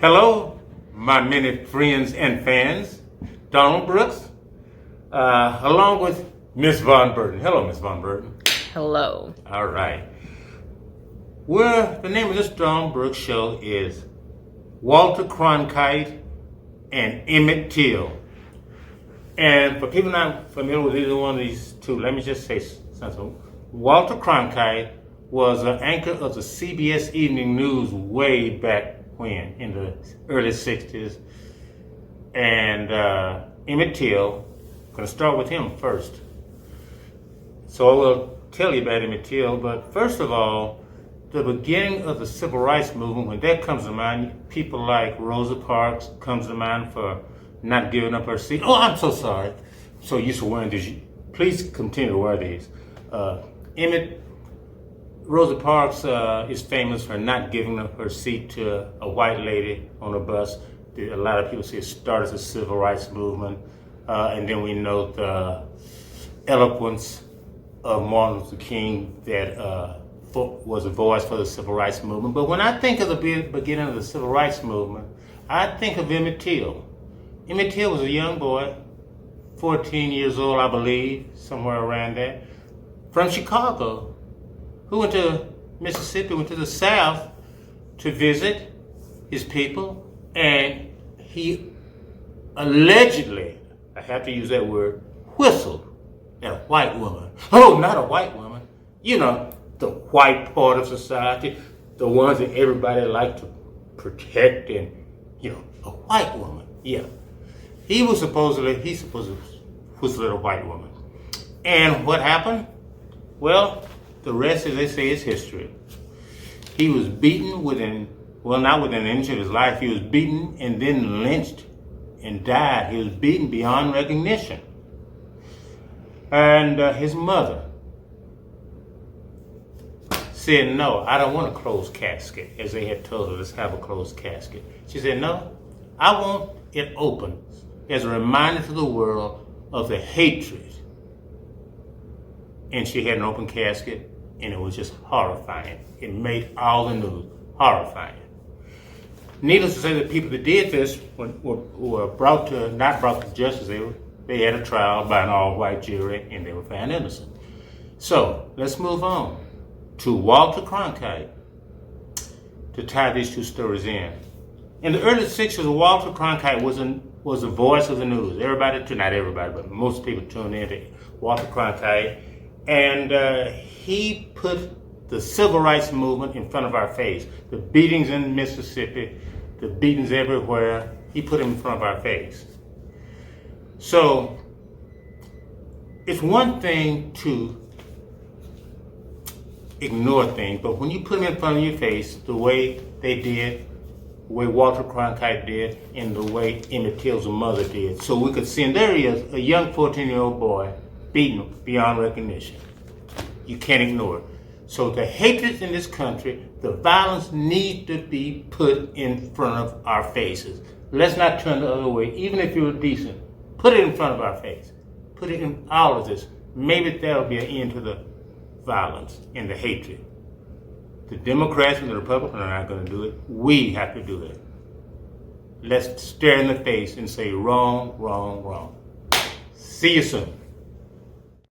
Hello, my many friends and fans. Donald Brooks, along with Miss Von Burton. Hello, Miss Von Burton. Hello. All right. The name of this Donald Brooks show is Walter Cronkite and Emmett Till. And for people not familiar with either one of these two, let me just say something. Walter Cronkite was an anchor of the CBS Evening News way back when, in the early 60s. And Emmett Till, I'm going to start with him first. So I will tell you about Emmett Till, but first of all, the beginning of the Civil Rights Movement, when that comes to mind, people like Rosa Parks comes to mind for not giving up her seat. Oh, I'm so sorry. I'm so used to wearing these. Please continue to wear these. Rosa Parks is famous for not giving up her seat to a white lady on a bus. A lot of people say it started the Civil Rights Movement. And then we know the eloquence of Martin Luther King that was a voice for the Civil Rights Movement. But when I think of the beginning of the Civil Rights Movement, I think of Emmett Till. Emmett Till was a young boy, 14 years old, I believe, somewhere around there, from Chicago, who went to Mississippi, went to the South to visit his people, and he allegedly, I have to use that word, whistled at a white woman. Oh, not a white woman. You know, the white part of society, the ones that everybody likes to protect, and, a white woman. Yeah. He supposed to whistle at a white woman. And what happened? Well, the rest, as they say, is history. He was beaten not within an inch of his life. He was beaten and then lynched and died. He was beaten beyond recognition. And his mother said, no, I don't want a closed casket, as they had told her, let's have a closed casket. She said, no, I want it open as a reminder to the world of the hatred. And she had an open casket, and it was just horrifying. It made all the news horrifying. Needless to say, the people that did this were not brought to justice. They had a trial by an all-white jury, and they were found innocent. So let's move on to Walter Cronkite to tie these two stories in. In the early 60s, Walter Cronkite was the voice of the news. Not everybody, but most people tuned in to Walter Cronkite. And he put the Civil Rights Movement in front of our face. The beatings in Mississippi, the beatings everywhere, he put them in front of our face. So it's one thing to ignore things, but when you put them in front of your face, the way they did, the way Walter Cronkite did, and the way Emmett Till's mother did. So we could see, and there he is, a young 14-year-old boy, beaten beyond recognition. You can't ignore it. So the hatred in this country, the violence needs to be put in front of our faces. Let's not turn the other way. Even if you're decent, put it in front of our face. Put it in all of this. Maybe that'll be an end to the violence and the hatred. The Democrats and the Republicans are not going to do it. We have to do it. Let's stare in the face and say, wrong, wrong, wrong. See you soon.